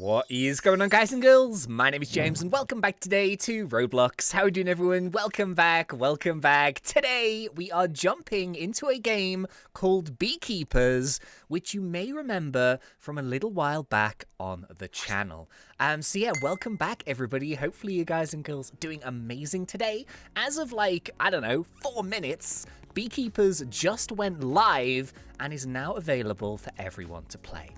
What is going on, guys and girls? My name is James and welcome back today to Roblox. How are you doing, everyone? Welcome back, welcome back. Today we are jumping into a game called Beekeepers, which you may remember from a little while back on the channel. So yeah, welcome back everybody. Hopefully you guys and girls are doing amazing today. As of like, I don't know, 4 minutes, Beekeepers just went live and is now available for everyone to play.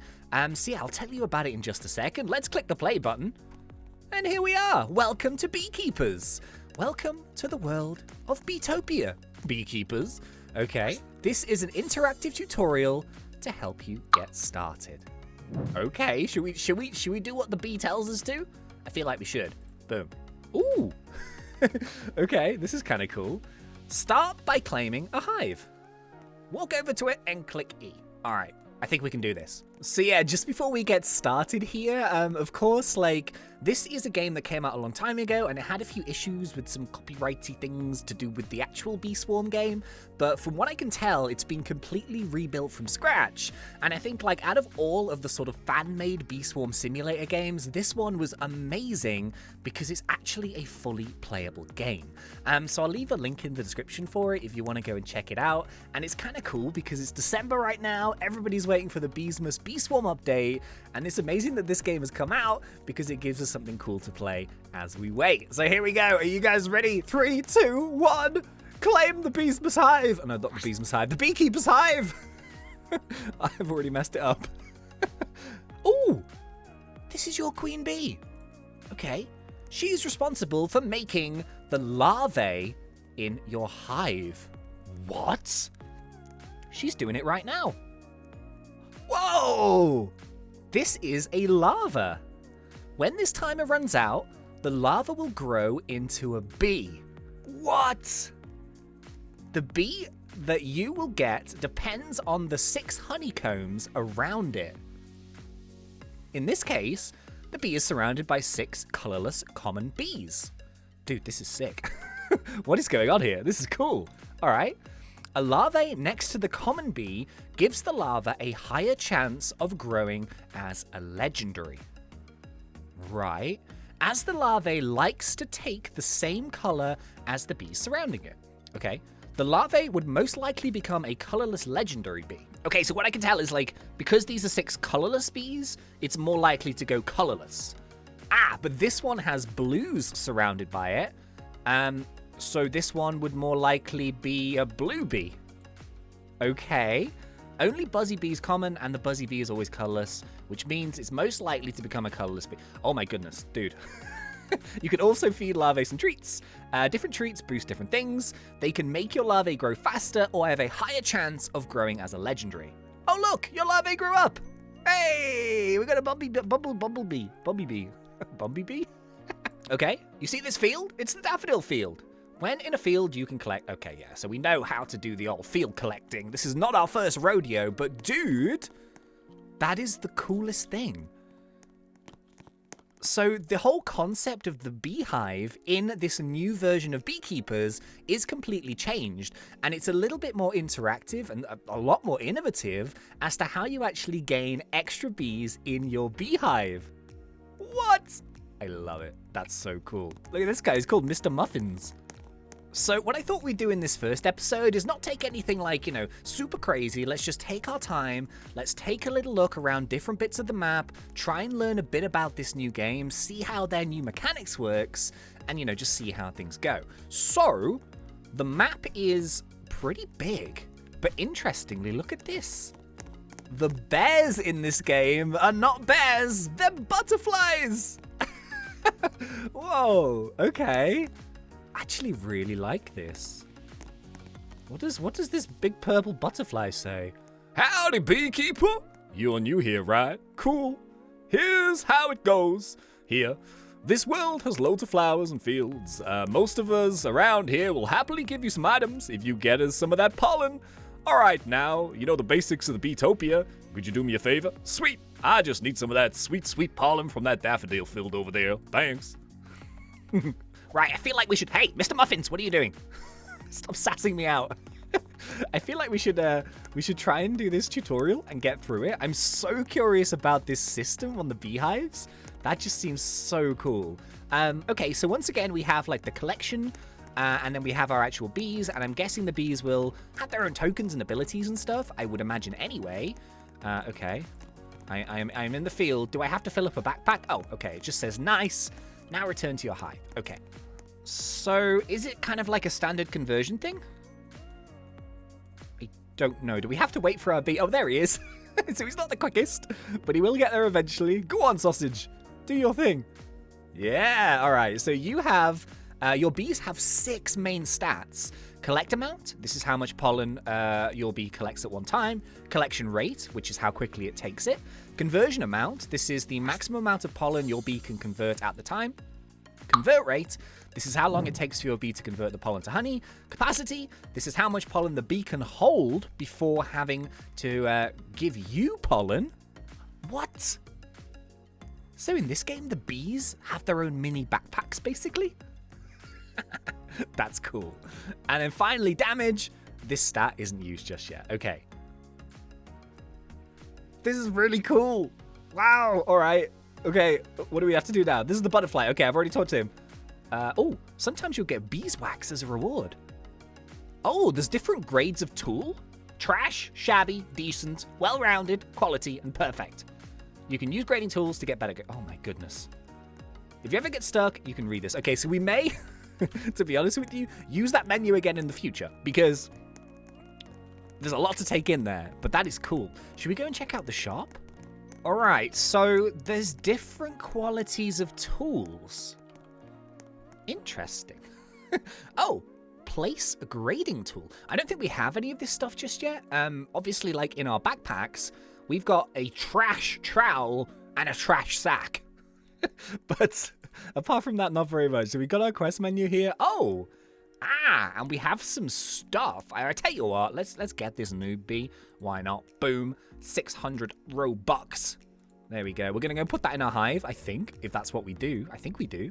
So yeah, I'll tell you about it in just a second. Let's click the play button. And here we are. Welcome to Beekeepers. Welcome to the world of Beetopia, Beekeepers. Okay, this is an interactive tutorial to help you get started. Okay, should we do what the bee tells us to? I feel like we should. Boom. Ooh. Okay, this is kind of cool. Start by claiming a hive. Walk over to it and click E. All right. I think we can do this. So yeah, just before we get started here, of course, like, this is a game that came out a long time ago, and it had a few issues with some copyrighty things to do with the actual Bee Swarm game, but from what I can tell, it's been completely rebuilt from scratch, and I think, like, out of all of the sort of fan-made Bee Swarm simulator games, this one was amazing because it's actually a fully playable game. So I'll leave a link in the description for it if you want to go and check it out, and it's kind of cool because it's December right now, everybody's waiting for the Beesmas Bee Swarm update, and it's amazing that this game has come out because it gives us something cool to play as we wait. So here we go. Are you guys ready? 3, 2, 1. Claim the Beesmas hive. Oh, no, not the Beesmas hive. The Beekeeper's hive. I've already messed it up. Ooh, this is your queen bee. Okay. She's responsible for making the larvae in your hive. What? She's doing it right now. Whoa! This is a larva. When this timer runs out, the larva will grow into a bee. What? The bee that you will get depends on the 6 honeycombs around it. In this case, the bee is surrounded by 6 colorless common bees. Dude, this is sick. What is going on here? This is cool. All right. A larvae next to the common bee gives the larva a higher chance of growing as a legendary. Right. As the larvae likes to take the same color as the bees surrounding it. Okay. The larvae would most likely become a colorless legendary bee. Okay, so what I can tell is, like, because these are 6 colorless bees, it's more likely to go colorless. Ah, but this one has blues surrounded by it. So this one would more likely be a blue bee. Okay. Only buzzy bee is common, and the buzzy bee is always colorless, which means it's most likely to become a colorless bee. Oh my goodness, dude. You can also feed larvae some treats. Different treats boost different things. They can make your larvae grow faster or have a higher chance of growing as a legendary. Oh look, your larvae grew up. Hey, we got a bumblebee. Bumblebee? Okay, you see this field? It's the daffodil field. When in a field, you can collect... Okay, yeah, so we know how to do the old field collecting. This is not our first rodeo, but dude, that is the coolest thing. So the whole concept of the beehive in this new version of Beekeepers is completely changed, and it's a little bit more interactive and a lot more innovative as to how you actually gain extra bees in your beehive. What? I love it. That's so cool. Look at this guy. He's called Mr. Muffins. So what I thought we'd do in this first episode is not take anything like, you know, super crazy. Let's just take our time. Let's take a little look around different bits of the map, try and learn a bit about this new game, see how their new mechanics works, and, you know, just see how things go. So the map is pretty big, but interestingly, look at this. The bears in this game are not bears, they're butterflies. Whoa, okay. I actually really like this. What does this big purple butterfly say? Howdy, Beekeeper! You're new here, right? Cool. Here's how it goes. Here, this world has loads of flowers and fields. Most of us around here will happily give you some items if you get us some of that pollen. Alright, now, you know the basics of the Beetopia. Could you do me a favor? Sweet! I just need some of that sweet, sweet pollen from that daffodil field over there. Thanks. Right, I feel like we should... Hey, Mr. Muffins, what are you doing? Stop sassing me out. I feel like we should try and do this tutorial and get through it. I'm so curious about this system on the beehives. That just seems so cool. Okay, so once again, we have like the collection, and then we have our actual bees, and I'm guessing the bees will have their own tokens and abilities and stuff, I would imagine anyway. Okay. I'm in the field. Do I have to fill up a backpack? Oh, okay. It just says nice. Now return to your hive. Okay. So is it kind of like a standard conversion thing? I don't know. Do we have to wait for our bee? Oh, there he is. So he's not the quickest, but he will get there eventually. Go on, sausage. Do your thing. Yeah. All right. So you have, your bees have 6 main stats. Collect amount, this is how much pollen your bee collects at one time. Collection rate, which is how quickly it takes it. Conversion amount, this is the maximum amount of pollen your bee can convert at the time. Convert rate, this is how long it takes for your bee to convert the pollen to honey. Capacity, this is how much pollen the bee can hold before having to give you pollen. What? So in this game, the bees have their own mini backpacks, basically? That's cool. And then finally, damage. This stat isn't used just yet. Okay. This is really cool. Wow. All right. Okay. What do we have to do now? This is the butterfly. Okay, I've already talked to him. Oh, sometimes you'll get beeswax as a reward. Oh, there's different grades of tool. Trash, shabby, decent, well-rounded, quality, and perfect. You can use grading tools to get better. Oh my goodness. If you ever get stuck, you can read this. Okay, so we may... to be honest with you, use that menu again in the future, because there's a lot to take in there, but that is cool. Should we go and check out the shop? All right, so there's different qualities of tools. Interesting. Oh, place a grading tool. I don't think we have any of this stuff just yet. Obviously, like in our backpacks, we've got a trash trowel and a trash sack. But apart from that, not very much. So we got our quest menu here. Oh, and we have some stuff. I tell you what, let's get this noob bee. Why not? Boom, 600 Robux. There we go. We're gonna go put that in our hive, I think, if that's what we do. I think we do.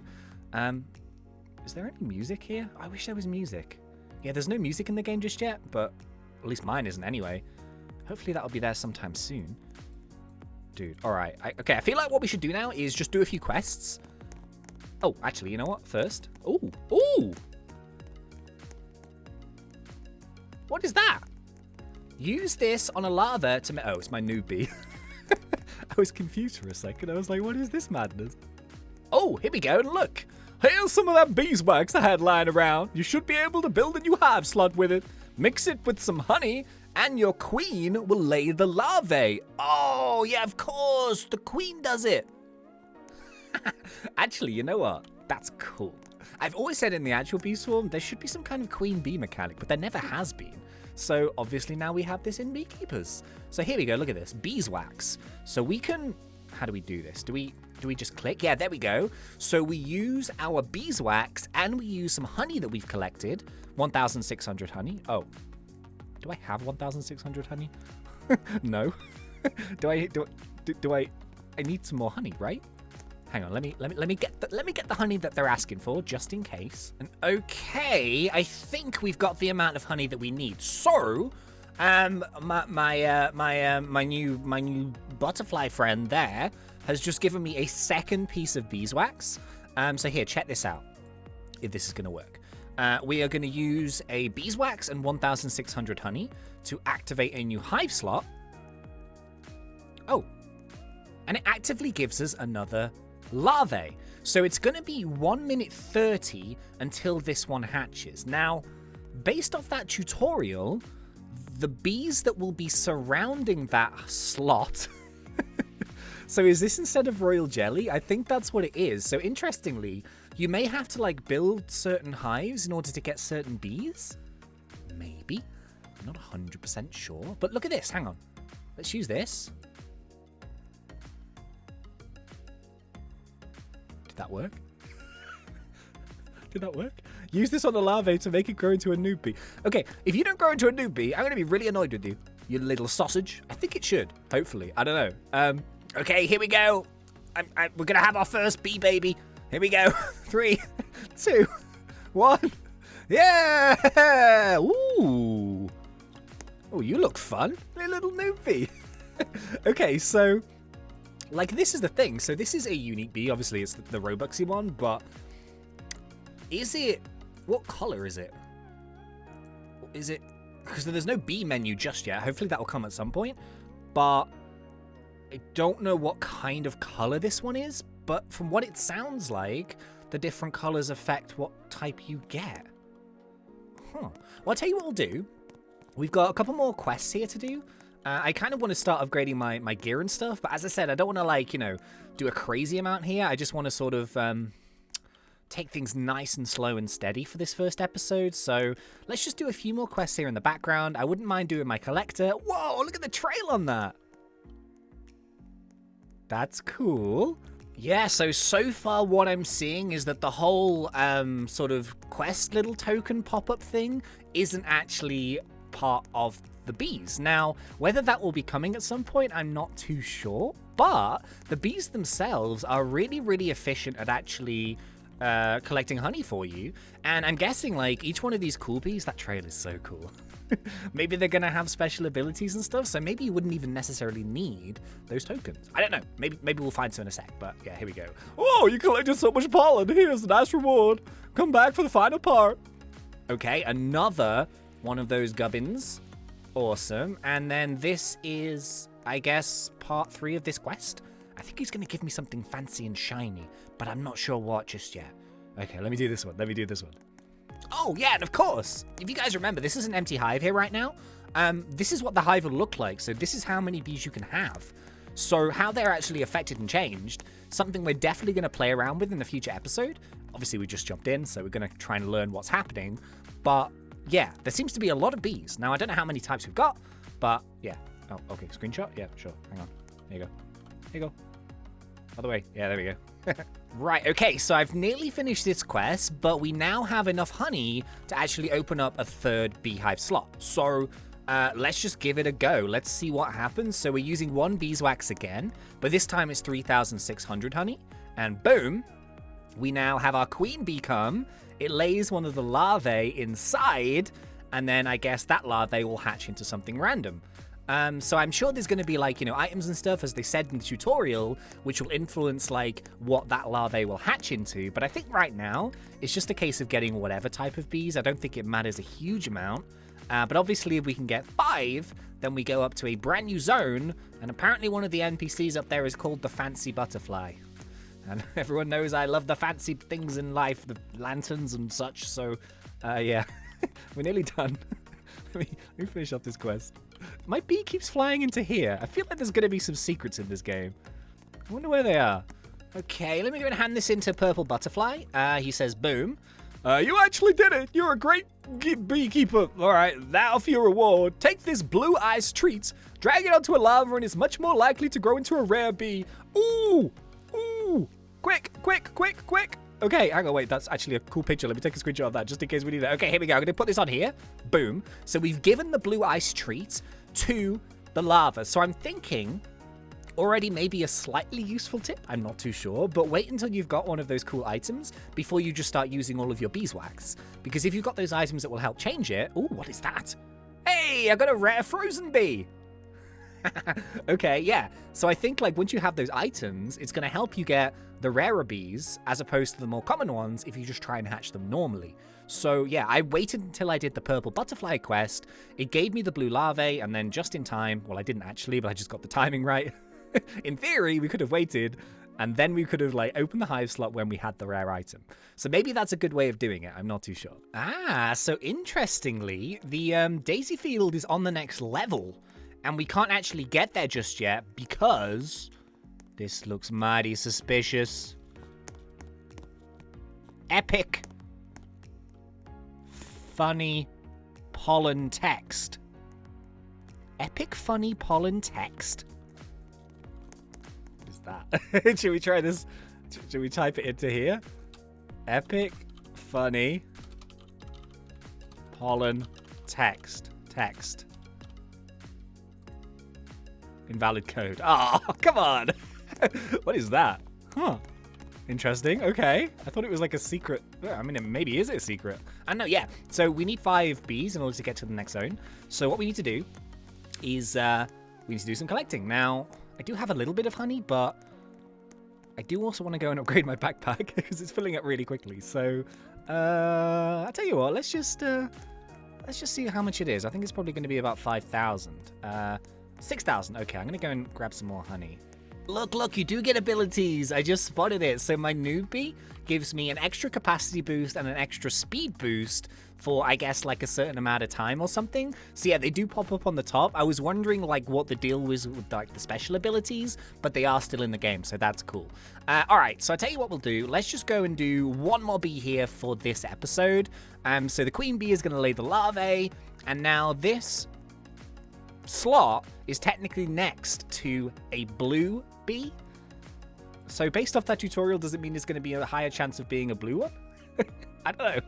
Is there any music here? I wish there was music. Yeah, there's no music in the game just yet, but at least mine isn't anyway. Hopefully that'll be there sometime soon. Dude, all right. Okay, I feel like what we should do now is just do a few quests. Oh, actually, you know what? First. Ooh. What is that? Use this on a larva to... Oh, it's my noob bee. I was confused for a second. I was like, what is this madness? Oh, here we go. And look. Here's some of that beeswax I had lying around. You should be able to build a new hive slot with it. Mix it with some honey, and your queen will lay the larvae. Oh, yeah, of course. The queen does it. Actually, you know what? That's cool. I've always said in the actual bee swarm, there should be some kind of queen bee mechanic, but there never has been. So obviously now we have this in Beekeepers. So here we go. Look at this. Beeswax. So we can... How do we do this? Do we just click? Yeah, there we go. So we use our beeswax and we use some honey that we've collected. 1,600 honey. Oh. Do I have 1,600 honey? No. I need some more honey, right? Hang on, let me get the honey that they're asking for, just in case. And okay, I think we've got the amount of honey that we need. So, my new butterfly friend there has just given me a second piece of beeswax. So here, check this out. If this is gonna work, we are gonna use a beeswax and 1,600 honey to activate a new hive slot. Oh, and it actively gives us another larvae. So it's going to be 1 minute 30 until this one hatches. Now, based off that tutorial, the bees that will be surrounding that slot... So is this instead of royal jelly? I think that's what it is. So interestingly, you may have to like build certain hives in order to get certain bees. Maybe. I'm not 100% sure. But look at this. Hang on. Let's use this. Did that work? Did that work? Use this on the larvae to make it grow into a noob bee. Okay, if you don't grow into a noob bee, I'm going to be really annoyed with you. You little sausage. I think it should. Hopefully. I don't know. Okay, here we go. We're going to have our first bee baby. Here we go. 3, 2, 1. Yeah! Ooh. Oh, you look fun. Hey, little noobie. Okay, so, like, this is the thing. So this is a unique bee. Obviously, it's the Robuxy one, but is it... What color is it? Is it... Because there's no bee menu just yet. Hopefully that will come at some point. But I don't know what kind of color this one is. But from what it sounds like, the different colors affect what type you get. Huh. Well, I'll tell you what we'll do. We've got a couple more quests here to do. I kind of want to start upgrading my gear and stuff. But as I said, I don't want to, like, you know, do a crazy amount here. I just want to sort of... take things nice and slow and steady for this first episode, so let's just do a few more quests here in the background. I wouldn't mind doing my collector. Whoa, look at the trail on that. That's cool. Yeah, so far what I'm seeing is that the whole sort of quest little token pop-up thing isn't actually part of the bees. Now, whether that will be coming at some point, I'm not too sure, but the bees themselves are really, really efficient at actually... collecting honey for you, and I'm guessing like each one of these cool bees, that trail is so cool. Maybe they're gonna have special abilities and stuff, so maybe you wouldn't even necessarily need those tokens. I don't know, maybe we'll find some in a sec, but yeah, here we go. Oh, you collected so much pollen, here's a nice reward. Come back for the final part. Okay, another one of those gubbins. Awesome. And then this is, I guess, part 3 of this quest. I think he's going to give me something fancy and shiny, but I'm not sure what just yet. Okay, let me do this one. Oh, yeah, and of course, if you guys remember, this is an empty hive here right now. This is what the hive will look like. So this is how many bees you can have. So how they're actually affected and changed, something we're definitely going to play around with in a future episode. Obviously, we just jumped in, so we're going to try and learn what's happening. But yeah, there seems to be a lot of bees. Now, I don't know how many types we've got, but yeah. Oh, okay, screenshot? Yeah, sure. Hang on. There you go. Here you go. Other way. Yeah, there we go. Right, okay, so I've nearly finished this quest, but we now have enough honey to actually open up a 3rd beehive slot. So let's just give it a go. Let's see what happens. So we're using 1 beeswax again, but this time it's 3,600 honey. And boom, we now have our queen bee come. It lays one of the larvae inside, and then I guess that larvae will hatch into something random. So I'm sure there's going to be, like, you know, items and stuff, as they said in the tutorial, which will influence, like, what that larvae will hatch into. But I think right now, it's just a case of getting whatever type of bees. I don't think it matters a huge amount. But obviously, if we can get 5, then we go up to a brand new zone. And apparently one of the NPCs up there is called the Fancy Butterfly. And everyone knows I love the fancy things in life, the lanterns and such. So, yeah, we're nearly done. Let me finish off this quest. My bee keeps flying into here. I feel like there's going to be some secrets in this game. I wonder where they are. Okay, let me go and hand this into Purple Butterfly. He says, boom. You actually did it. You're a great beekeeper. All right, now for your reward. Take this blue ice treat, drag it onto a lava, and it's much more likely to grow into a rare bee. Ooh, ooh, quick, quick, quick, quick. Okay, hang on, wait, that's actually a cool picture. Let me take a screenshot of that just in case we need that. Okay, here we go. I'm going to put this on here. Boom. So we've given the blue ice treat to the lava. So I'm thinking already maybe a slightly useful tip. I'm not too sure, but wait until you've got one of those cool items before you just start using all of your beeswax. Because if you've got those items that will help change it... Ooh, what is that? Hey, I got a rare frozen bee. Okay, yeah. So I think, like, once you have those items, it's going to help you get the rarer bees as opposed to the more common ones if you just try and hatch them normally. So yeah, I waited until I did the purple butterfly quest. It gave me the blue larvae, and then just in time, well, I didn't actually, but I just got the timing right. In theory, we could have waited, and then we could have, like, opened the hive slot when we had the rare item. So maybe that's a good way of doing it. I'm not too sure. Ah, so interestingly, the daisy field is on the next level. And we can't actually get there just yet because this looks mighty suspicious. Epic. Funny pollen text. Epic funny pollen text? What is that? Should we try this? Should we type it into here? Epic funny pollen text. Text. Invalid code. Oh, come on. What is that? Huh. Interesting. Okay. I thought it was like a secret. I mean, it maybe is a secret. I know, yeah. So we need 5 bees in order to get to the next zone. So what we need to do is we need to do some collecting. Now, I do have a little bit of honey, but I do also want to go and upgrade my backpack because it's filling up really quickly. So I'll tell you what, let's just see how much it is. I think it's probably going to be about 5,000. 6,000. Okay, I'm going to go and grab some more honey. Look, you do get abilities. I just spotted it. So my noob bee gives me an extra capacity boost and an extra speed boost for, I guess, like a certain amount of time or something. So yeah, they do pop up on the top. I was wondering like what the deal was with like the special abilities, but they are still in the game, so that's cool. All right, so I'll tell you what we'll do. Let's just go and do one more bee here for this episode. So the queen bee is going to lay the larvae, and now this slot is technically next to a blue bee. So based off that tutorial, does it mean there's going to be a higher chance of being a blue one? I don't know.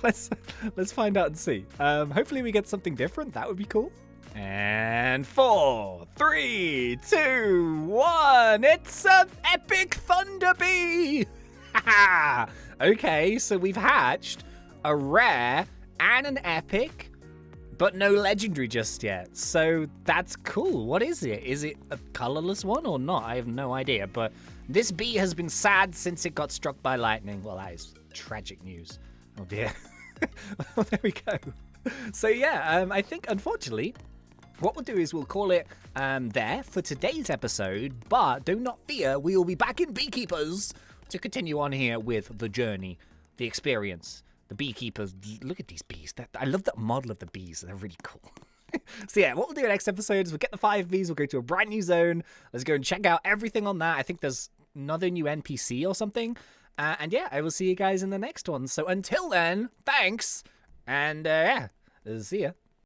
Let's find out and see. Hopefully we get something different. That would be cool. And 4, 3, 2, 1. It's an epic thunder bee. Okay, so we've hatched a rare and an epic, but no legendary just yet. So that's cool. What is it? Is it a colorless one or not? I have no idea. But this bee has been sad since it got struck by lightning. Well, that is tragic news. Oh dear. Well, there we go. So yeah, I think unfortunately, what we'll do is we'll call it there for today's episode. But do not fear, we will be back in Beekeepers to continue on here with the journey, the experience. The beekeepers, look at these bees. I love that model of the bees. They're really cool. So yeah, what we'll do in next episode is we'll get the 5 bees. We'll go to a brand new zone. Let's go and check out everything on that. I think there's another new NPC or something. And yeah, I will see you guys in the next one. So until then, thanks. And yeah, see ya.